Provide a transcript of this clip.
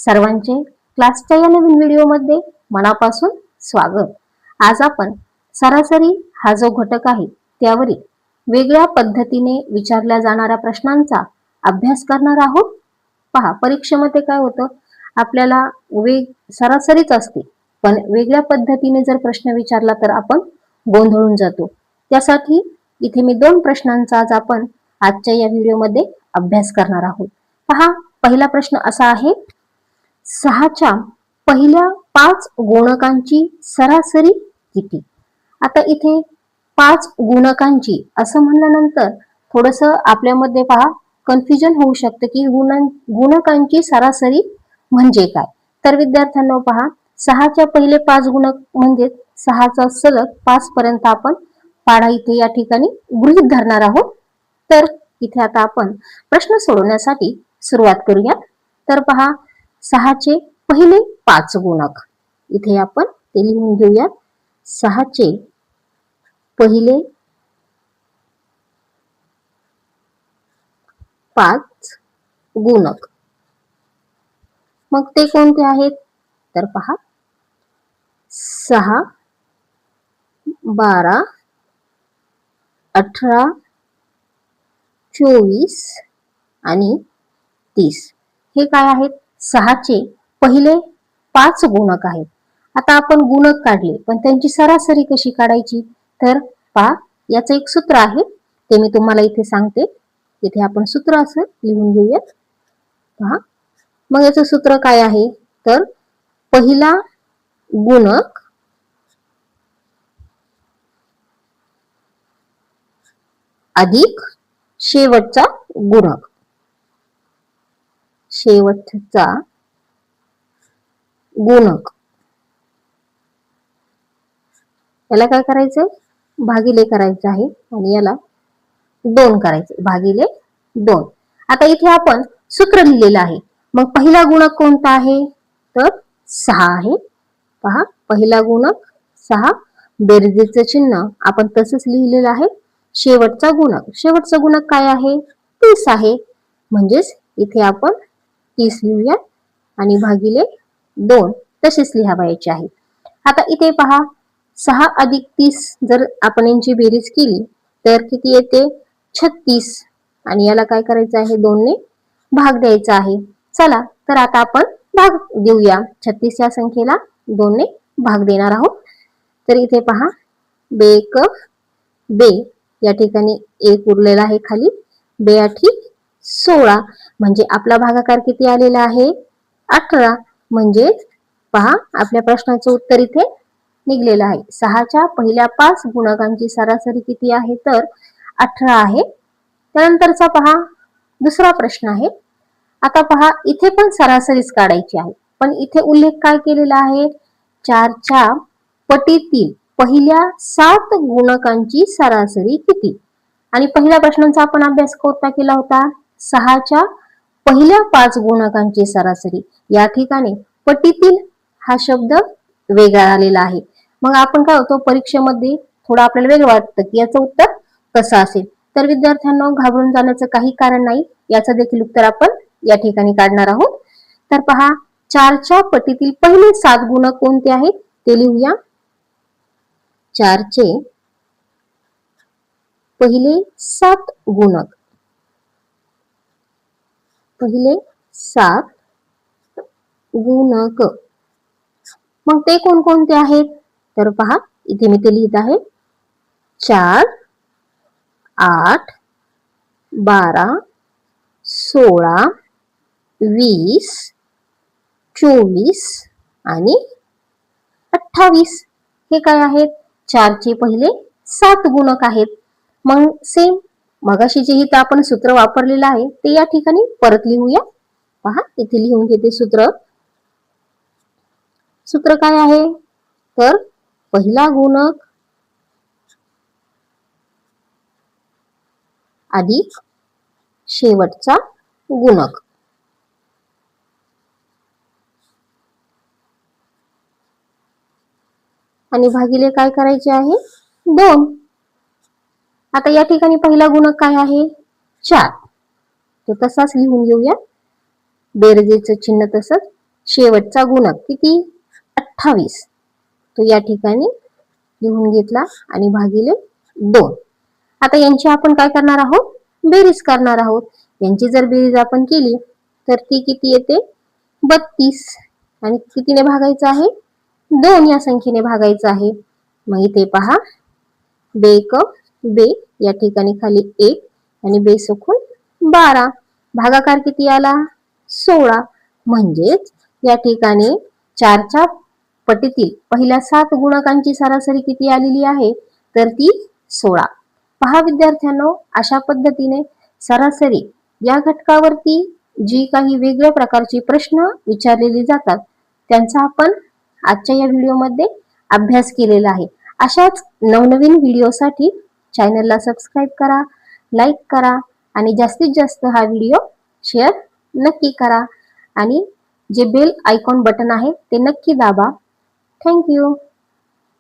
सर्वांचे क्लासच्या या नवीन व्हिडिओमध्ये मनापासून स्वागत। आज आपण सरासरी हा जो घटक आहे त्यावरील वेगळ्या पद्धतीने विचारल्या जाणाऱ्या प्रश्नांचा अभ्यास करणार आहोत। पहा, परीक्षेमध्ये काय होतं, आपल्याला सरासरीच असते, पण वेगळ्या पद्धतीने जर प्रश्न विचारला तर आपण गोंधळून जातो। त्यासाठी इथे मी 2 प्रश्नांचा आज आपण आजच्या या व्हिडिओमध्ये अभ्यास करणार आहोत। पहा, पहिला प्रश्न असा आहे, 6च्या पहिल्या 5 गुणकांची सरासरी किती? आता इथे 5 गुणकांची असं म्हणल्यानंतर थोडस आपल्यामध्ये पहा कन्फ्युजन होऊ शकतं की गुणकांची सरासरी म्हणजे काय। तर विद्यार्थ्यांनो पहा, 6च्या पहिले 5 गुणक म्हणजे 6चा सलग 5 पर्यंत आपण पाढा इथे या ठिकाणी गृहीत धरणार आहोत। तर इथे आता आपण प्रश्न सोडवण्यासाठी सुरुवात करूया। तर पहा, 6चे पहिले 5 गुणक इथे आपण ते लिहून घेऊया। 6चे पहिले 5 गुणक, मग ते कोणते आहेत? तर पहा, 6, 12, 18, 24 आणि 30 हे काय आहेत? 6चे पहिले 5 गुणक आहेत। आता आपण गुणक काढले, पण त्यांची सरासरी कशी काढायची? तर पहा, याचं एक सूत्र आहे, ते मी तुम्हाला इथे सांगते। इथे आपण सूत्र असं लिहून घेऊयात। पहा, मग याचं सूत्र काय आहे? तर पहिला गुणक अधिक शेवटचा गुणक, शेवटचा गुणक, याला काय करायचंय? भागिले करायचं आहे आणि याला 2 करायचे, भागिले 2। आता इथे आपण सूत्र लिहिलेलं आहे, मग पहिला गुणक कोणता आहे? तर 6 आहे। पहा, पहिला गुणक 6, बेरजेचं चिन्ह आपण तसंच लिहिलेलं आहे। शेवटचा गुणक काय आहे? 30 आहे, म्हणजेच इथे आपण 30 लिहूया आणि भागिले 2 तसेच लिहावायचे आहे। आता इथे पहा, 6 अधिक 30 जर आपण यांची बेरीज केली तर किती येते? 36, आणि याला काय करायचं आहे? 2 ने भाग द्यायचा आहे। चला, तर आता आपण भाग देऊया। 36 या संख्येला 2 ने भाग देणार आहोत। तर इथे पहा, बेक बे या ठिकाणी 1 उरलेला आहे खाली, 2 16, म्हणजे आपला भागाकार किती आलेला आहे? 18। म्हणजे पहा, आपल्या प्रश्नाचं उत्तर इथे निघलेलं आहे। 6च्या पहिल्या 5 गुणकांची सरासरी किती आहे? तर 18 आहे। त्यानंतरचा पहा, दुसरा प्रश्न आहे। आता पहा, इथे पण सरासरीच काढायची आहे, पण इथे उल्लेख काय केलेला आहे? 4च्या पटीतील पहिल्या 7 गुणकांची सरासरी किती? आणि पहिल्या प्रश्नांचा आपण अभ्यास कोणता केला होता? 6च्या पहिल्या 5 गुणकांची सरासरी। या ठिकाणी पटीतील हा शब्द वेगळा आलेला आहे। मग आपण काय होतो, परीक्षेमध्ये थोडं आपल्याला वेगळं वाटतं की याचं उत्तर कसं असेल। तर विद्यार्थ्यांना घाबरून जाण्याचं काही कारण नाही, याचं देखील उत्तर आपण या ठिकाणी काढणार आहोत। तर पहा, 4च्या पटीतील पहिले 7 गुणक कोणते आहेत ते लिहूया। 4चे पहिले 7 गुणक, पहिले 7 गुणक, मग ते कोणकोणते आहेत? तर पहा, इथे मी ते लिहित आहे। 4, 8, 12, 16, 20, 24 आणि 28 हे काय आहेत? 4चे पहिले 7 गुणक आहेत। मग सेम मगाशी जे इथं आपण सूत्र वापरलेलं आहे ते या ठिकाणी परत लिहूया। पहा, इथे लिहून घेते सूत्र। सूत्र काय आहे? तर पहिला गुणक अधिक शेवटचा गुणक, आणि भागिले काय करायचे आहे? 2। आता या ठिकाणी पहिला गुणक काय आहे? 4, तो तसाच लिहून घेऊया, बेरजेचं चिन्ह तसंच। शेवटचा गुणक किती 28, तो या ठिकाणी लिहून घेतला आणि भागिले 2. आता यांची आपण काय करणार आहोत, बेरीज करणार आहोत. यांची जर बेरीज आपण केली तर ती किती येते 32 आणि कितीने भागायचं आहे 2 या संख्येने भागायचं आहे. मग इथे पहा बे क बे, या ठिकाणी खाली 1 आणि बे सखून 12, भागाकार किती आला 16. म्हणजेच या ठिकाणी 4च्या पटीतील पहिल्या 7 गुणकांची सरासरी किती आलेली आहे तर ती 16. पहा विद्यार्थ्यांनो, अशा पद्धतीने सरासरी या घटकावरती जी काही वेगळ्या प्रकारची प्रश्न विचारलेले जातात त्यांचा आपण आजच्या या व्हिडिओमध्ये अभ्यास केलेला आहे. अशाच नवनवीन व्हिडिओसाठी चॅनलला सबस्क्राईब करा, लाईक करा आणि जास्तीत जास्त हा व्हिडिओ शेअर नक्की करा आणि जे बेल आयकॉन बटन आहे ते नक्की दाबा. थँक्यू.